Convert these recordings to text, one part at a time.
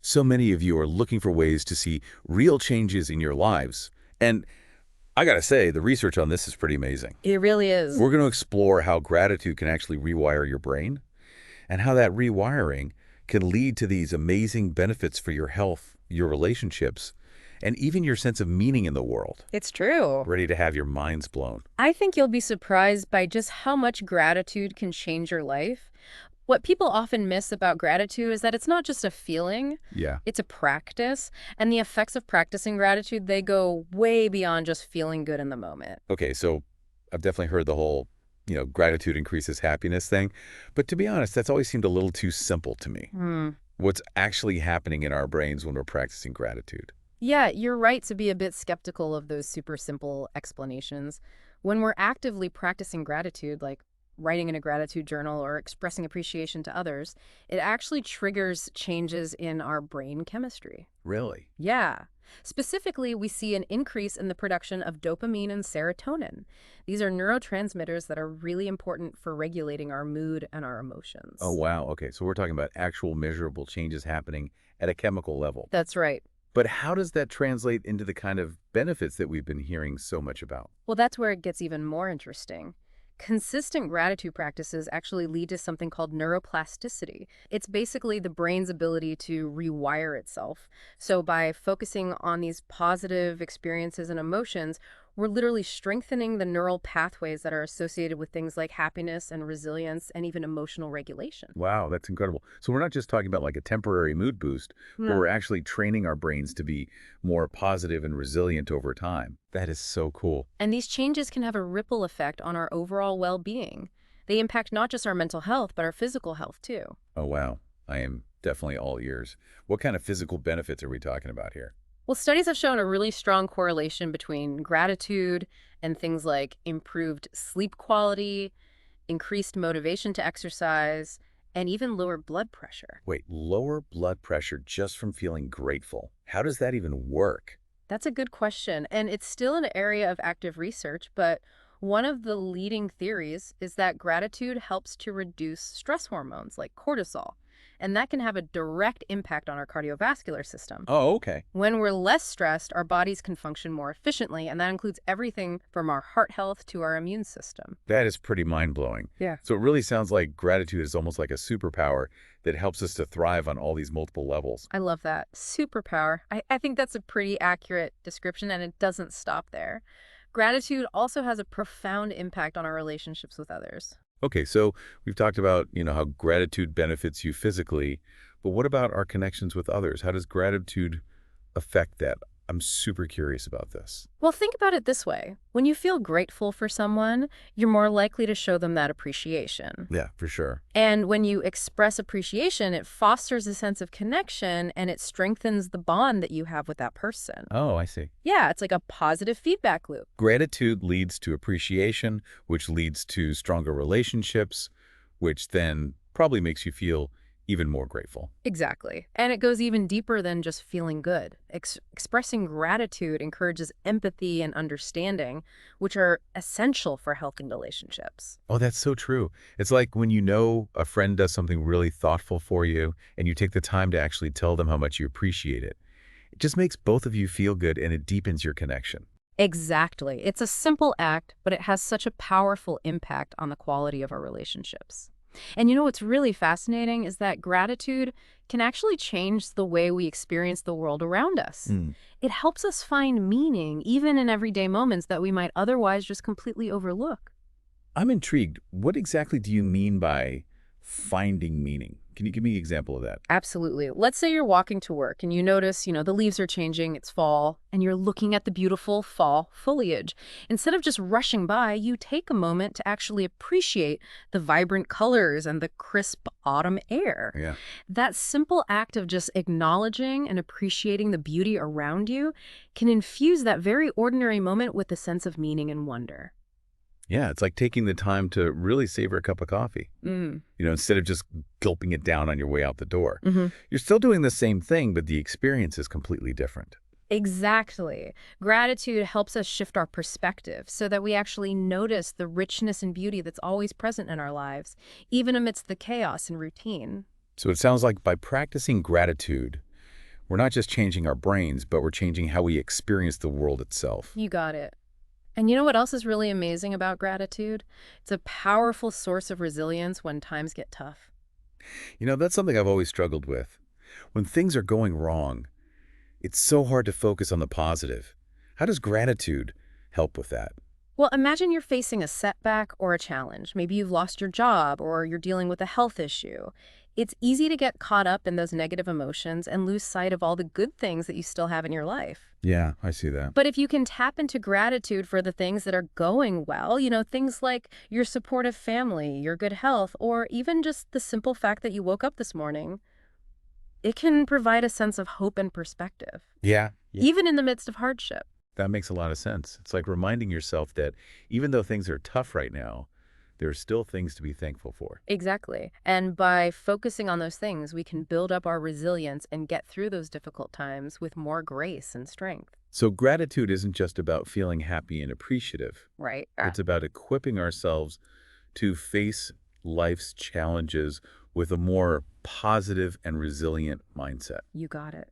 So many of you are looking for ways to see real changes in your lives. And I gotta say, the research on this is pretty amazing. It really is. We're going to explore how gratitude can actually rewire your brain and how that rewiring can lead to these amazing benefits for your health, your relationships, and even your sense of meaning in the world. It's true. Ready to have your minds blown. I think you'll be surprised by just how much gratitude can change your life. What people often miss about gratitude is that it's not just a feeling, Yeah. it's a practice. And the effects of practicing gratitude, they go way beyond just feeling good in the moment. Okay, so I've definitely heard the whole, gratitude increases happiness thing. But to be honest, that's always seemed a little too simple to me. Hmm. What's actually happening in our brains when we're practicing gratitude? Yeah, you're right to be a bit skeptical of those super simple explanations. When we're actively practicing gratitude, like writing in a gratitude journal or expressing appreciation to others, it actually triggers changes in our brain chemistry. Really? Yeah. Specifically, we see an increase in the production of dopamine and serotonin. These are neurotransmitters that are really important for regulating our mood and our Oh, emotions. wow. Okay, so we're talking about actual measurable changes happening at a chemical level. That's right. But how does that translate into the kind of benefits that we've been hearing so much about? Well, that's where it gets even more interesting. Consistent gratitude practices actually lead to something called neuroplasticity. It's basically the brain's ability to rewire itself. So by focusing on these positive experiences and emotions, we're literally strengthening the neural pathways that are associated with things like happiness and resilience and even emotional regulation. Wow, that's incredible. So we're not just talking about like a temporary mood boost, but No. we're actually training our brains to be more positive and resilient over time. That is so cool. And these changes can have a ripple effect on our overall well-being. They impact not just our mental health, but our physical health too. Oh, wow. I am definitely all ears. What kind of physical benefits are we talking about here? Well, studies have shown a really strong correlation between gratitude and things like improved sleep quality, increased motivation to exercise, and even lower blood pressure. Wait, lower blood pressure just from feeling grateful. How does that even work? That's a good question, and it's still an area of active research, but one of the leading theories is that gratitude helps to reduce stress hormones like cortisol, and that can have a direct impact on our cardiovascular system. Oh, okay. When we're less stressed, our bodies can function more efficiently, and that includes everything from our heart health to our immune system. That is pretty mind-blowing. Yeah. So it really sounds like gratitude is almost like a superpower that helps us to thrive on all these multiple levels. I love that. Superpower. I think that's a pretty accurate description, and it doesn't stop there. Gratitude also has a profound impact on our relationships with others. Okay, so we've talked about, how gratitude benefits you physically, but what about our connections with others? How does gratitude affect that? I'm super curious about this. Well, think about it this way. When you feel grateful for someone, you're more likely to show them that appreciation. Yeah, for sure. And when you express appreciation, it fosters a sense of connection and it strengthens the bond that you have with that person. Oh, I see. Yeah, it's like a positive feedback loop. Gratitude leads to appreciation, which leads to stronger relationships, which then probably makes you feel even more grateful. Exactly. And it goes even deeper than just feeling good. Expressing gratitude encourages empathy and understanding, which are essential for healthy relationships. Oh, that's so true. It's like when you know a friend does something really thoughtful for you and you take the time to actually tell them how much you appreciate it. It just makes both of you feel good and it deepens your connection. Exactly. It's a simple act, but it has such a powerful impact on the quality of our relationships. And what's really fascinating is that gratitude can actually change the way we experience the world around us. Mm. It helps us find meaning even in everyday moments that we might otherwise just completely overlook. I'm intrigued. What exactly do you mean by finding meaning? Can you give me an example of that? Absolutely. Let's say you're walking to work and you notice, the leaves are changing, it's fall, and you're looking at the beautiful fall foliage. Instead of just rushing by, you take a moment to actually appreciate the vibrant colors and the crisp autumn air. Yeah. That simple act of just acknowledging and appreciating the beauty around you can infuse that very ordinary moment with a sense of meaning and wonder. Yeah, it's like taking the time to really savor a cup of coffee, Mm. instead of just gulping it down on your way out the door. hmm You're still doing the same thing, but the experience is completely different. Exactly. Gratitude helps us shift our perspective so that we actually notice the richness and beauty that's always present in our lives, even amidst the chaos and routine. So it sounds like by practicing gratitude, We're not just changing our brains, but we're changing how we experience the world itself. You got it. And you know what else is really amazing about gratitude? It's a powerful source of resilience when times get tough. That's something I've always struggled with. When things are going wrong, it's so hard to focus on the positive. How does gratitude help with that? Well, imagine you're facing a setback or a challenge. Maybe you've lost your job or you're dealing with a health issue. It's easy to get caught up in those negative emotions and lose sight of all the good things that you still have in your life. Yeah, I see that. But if you can tap into gratitude for the things that are going well, things like your supportive family, your good health, or even just the simple fact that you woke up this morning, it can provide a sense of hope and perspective, Yeah. even in the midst of hardship. That makes a lot of sense. It's like reminding yourself that even though things are tough right now, there are still things to be thankful for. Exactly. And by focusing on those things, we can build up our resilience and get through those difficult times with more grace and strength. So gratitude isn't just about feeling happy and appreciative. Right. It's about equipping ourselves to face life's challenges with a more positive and resilient mindset. You got it.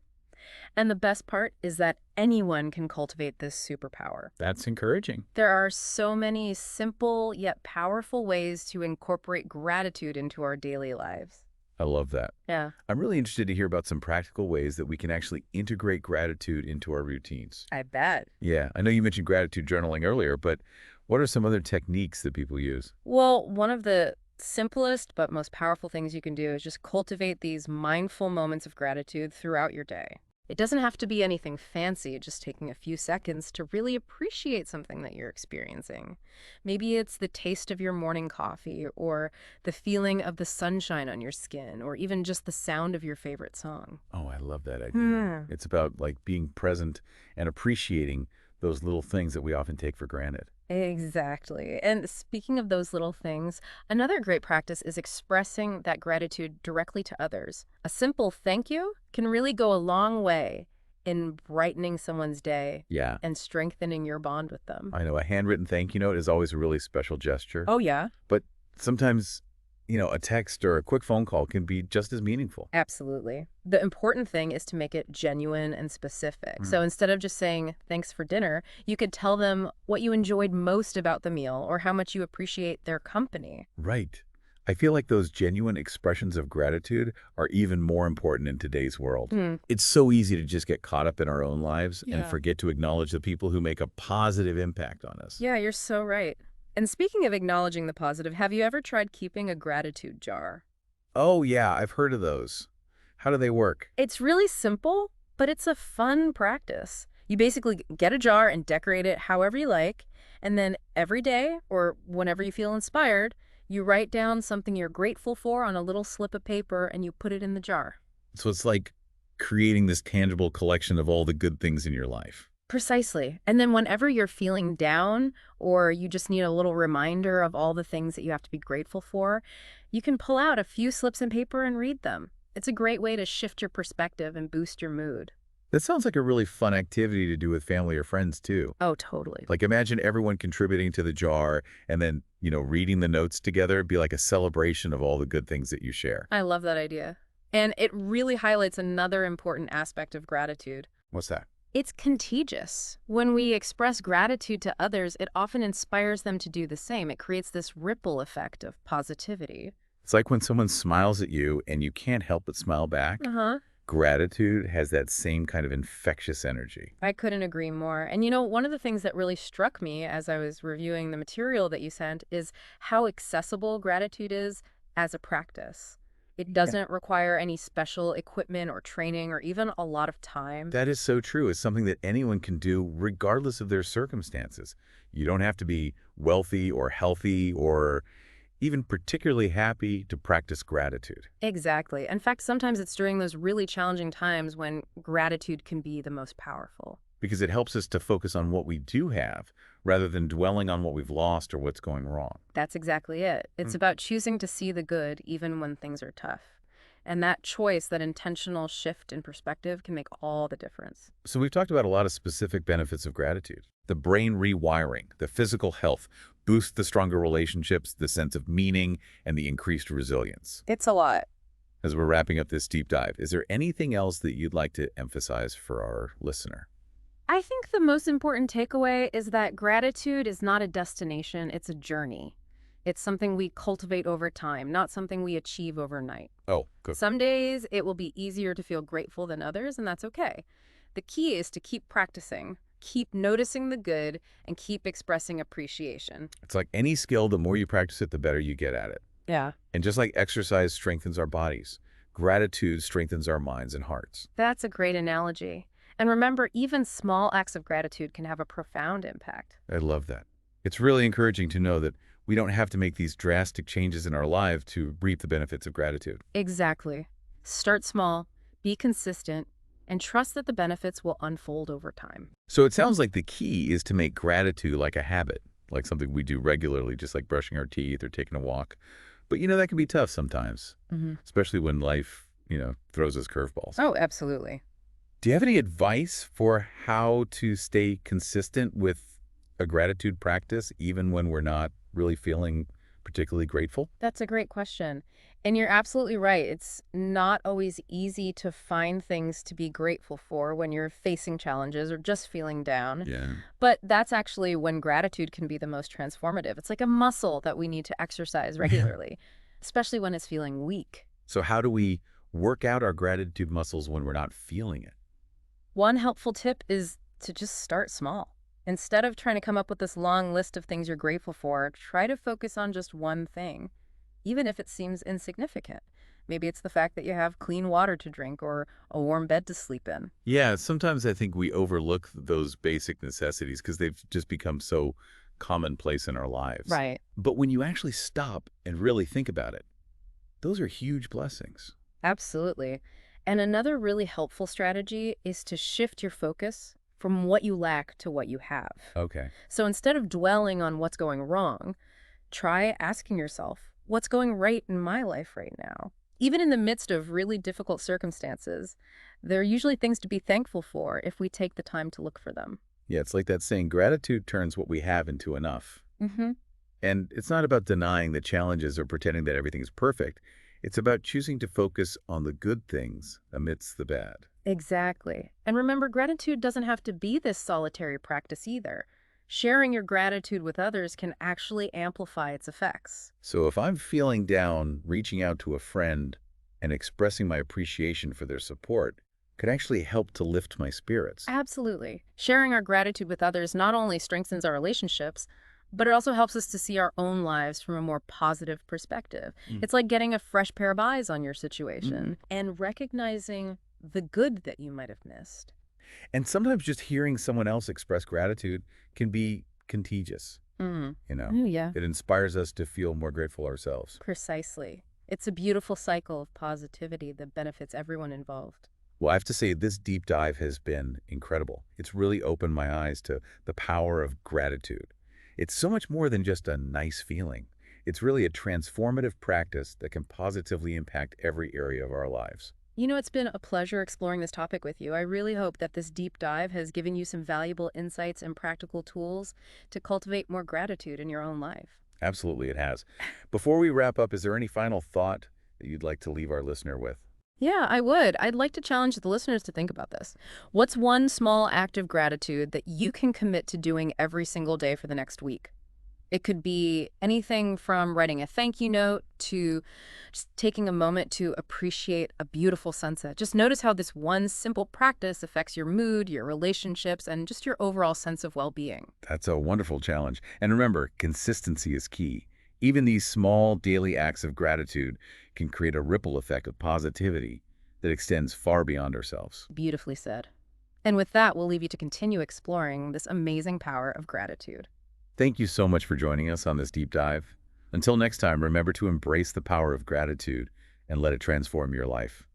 And the best part is that anyone can cultivate this superpower. That's encouraging. There are so many simple yet powerful ways to incorporate gratitude into our daily lives. I love that. Yeah, I'm really interested to hear about some practical ways that we can actually integrate gratitude into our routines. I bet. Yeah, I know you mentioned gratitude journaling earlier, but what are some other techniques that people use? Well, one of the simplest but most powerful things you can do is just cultivate these mindful moments of gratitude throughout your day. It doesn't have to be anything fancy, just taking a few seconds to really appreciate something that you're experiencing. Maybe it's the taste of your morning coffee, or the feeling of the sunshine on your skin, or even just the sound of your favorite song. Oh, I love that idea. Hmm. It's about like being present and appreciating those little things that we often take for granted. Exactly. And speaking of those little things, another great practice is expressing that gratitude directly to others. A simple thank you can really go a long way in brightening someone's day Yeah, and strengthening your bond with them. I know a handwritten thank you note is always a really special gesture, Oh, yeah. but sometimes, a text or a quick phone call can be just as meaningful. Absolutely. The important thing is to make it genuine and specific. So instead of just saying, thanks for dinner, you could tell them what you enjoyed most about the meal or how much you appreciate their company. Right. I feel like those genuine expressions of gratitude are even more important in today's world. Hmm. It's so easy to just get caught up in our own lives and Yeah. forget to acknowledge the people who make a positive impact on us. Yeah, you're so right. And speaking of acknowledging the positive, have you ever tried keeping a gratitude jar? Oh, yeah, I've heard of those. How do they work? It's really simple, but it's a fun practice. You basically get a jar and decorate it however you like, and then every day or whenever you feel inspired, you write down something you're grateful for on a little slip of paper and you put it in the jar. So it's like creating this tangible collection of all the good things in your life. Precisely. And then whenever you're feeling down or you just need a little reminder of all the things that you have to be grateful for, you can pull out a few slips of paper and read them. It's a great way to shift your perspective and boost your mood. That sounds like a really fun activity to do with family or friends, too. Oh, totally. Like imagine everyone contributing to the jar and then, reading the notes together. It'd be like a celebration of all the good things that you share. I love that idea. And it really highlights another important aspect of gratitude. What's that? It's contagious. When we express gratitude to others, it often inspires them to do the same. It creates this ripple effect of positivity. It's like when someone smiles at you and you can't help but smile back. Uh-huh. Gratitude has that same kind of infectious energy. I couldn't agree more. And one of the things that really struck me as I was reviewing the material that you sent is how accessible gratitude is as a practice. It doesn't require any special equipment or training or even a lot of time. That is so true. It's something that anyone can do regardless of their circumstances. You don't have to be wealthy or healthy or even particularly happy to practice gratitude. Exactly. In fact, sometimes it's during those really challenging times when gratitude can be the most powerful. Because it helps us to focus on what we do have rather than dwelling on what we've lost or what's going wrong. That's exactly it. It's about choosing to see the good even when things are tough. And that choice, that intentional shift in perspective can make all the difference. So we've talked about a lot of specific benefits of gratitude. The brain rewiring, the physical health, boost the stronger relationships, the sense of meaning, and the increased resilience. It's a lot. as we're wrapping up this deep dive, is there anything else that you'd like to emphasize for our listener? I think the most important takeaway is that gratitude is not a destination, it's a journey. It's something we cultivate over time, not something we achieve overnight. Oh, good. Some days it will be easier to feel grateful than others, and that's okay. The key is to keep practicing, keep noticing the good, and keep expressing appreciation. It's like any skill, the more you practice it, the better you get at it. Yeah. And just like exercise strengthens our bodies, gratitude strengthens our minds and hearts. That's a great analogy. And remember, even small acts of gratitude can have a profound impact. I love that. It's really encouraging to know that we don't have to make these drastic changes in our life to reap the benefits of gratitude. Exactly. Start small, be consistent, and trust that the benefits will unfold over time. So it sounds like the key is to make gratitude like a habit, like something we do regularly, just like brushing our teeth or taking a walk. But that can be tough sometimes, especially when life, throws us curveballs. Oh, absolutely. Do you have any advice for how to stay consistent with a gratitude practice, even when we're not really feeling particularly grateful? That's a great question. And you're absolutely right. It's not always easy to find things to be grateful for when you're facing challenges or just feeling down. Yeah. But that's actually when gratitude can be the most transformative. It's like a muscle that we need to exercise regularly, especially when it's feeling weak. So how do we work out our gratitude muscles when we're not feeling it? One helpful tip is to just start small. Instead of trying to come up with this long list of things you're grateful for, try to focus on just one thing, even if it seems insignificant. Maybe it's the fact that you have clean water to drink or a warm bed to sleep in. Yeah, sometimes I think we overlook those basic necessities because they've just become so commonplace in our lives. Right. But when you actually stop and really think about it, those are huge blessings. Absolutely. And another really helpful strategy is to shift your focus from what you lack to what you have. Okay. So instead of dwelling on what's going wrong, try asking yourself, what's going right in my life right now? Even in the midst of really difficult circumstances, there are usually things to be thankful for if we take the time to look for them. Yeah, it's like that saying, gratitude turns what we have into enough. Mm-hmm. And it's not about denying the challenges or pretending that everything is perfect. It's about choosing to focus on the good things amidst the bad. Exactly. And remember, gratitude doesn't have to be this solitary practice either. Sharing your gratitude with others can actually amplify its effects. So if I'm feeling down, reaching out to a friend and expressing my appreciation for their support could actually help to lift my spirits. Absolutely. Sharing our gratitude with others not only strengthens our relationships, but it also helps us to see our own lives from a more positive perspective. Mm. It's like getting a fresh pair of eyes on your Mhm. situation and recognizing the good that you might have missed. And sometimes just hearing someone else express gratitude can be contagious, Mm. you know. Oh, yeah. It inspires us to feel more grateful ourselves. Precisely. It's a beautiful cycle of positivity that benefits everyone involved. Well, I have to say this deep dive has been incredible. It's really opened my eyes to the power of gratitude. It's so much more than just a nice feeling. It's really a transformative practice that can positively impact every area of our lives. You know, it's been a pleasure exploring this topic with you. I really hope that this deep dive has given you some valuable insights and practical tools to cultivate more gratitude in your own life. Absolutely, it has. Before we wrap up, is there any final thought that you'd like to leave our listener with? Yeah, I would. I'd like to challenge the listeners to think about this. What's one small act of gratitude that you can commit to doing every single day for the next week? It could be anything from writing a thank you note to just taking a moment to appreciate a beautiful sunset. Just notice how this one simple practice affects your mood, your relationships, and just your overall sense of well-being. That's a wonderful challenge. And remember, consistency is key. Even these small daily acts of gratitude can create a ripple effect of positivity that extends far beyond ourselves. Beautifully said. And with that, we'll leave you to continue exploring this amazing power of gratitude. Thank you so much for joining us on this deep dive. Until next time, remember to embrace the power of gratitude and let it transform your life.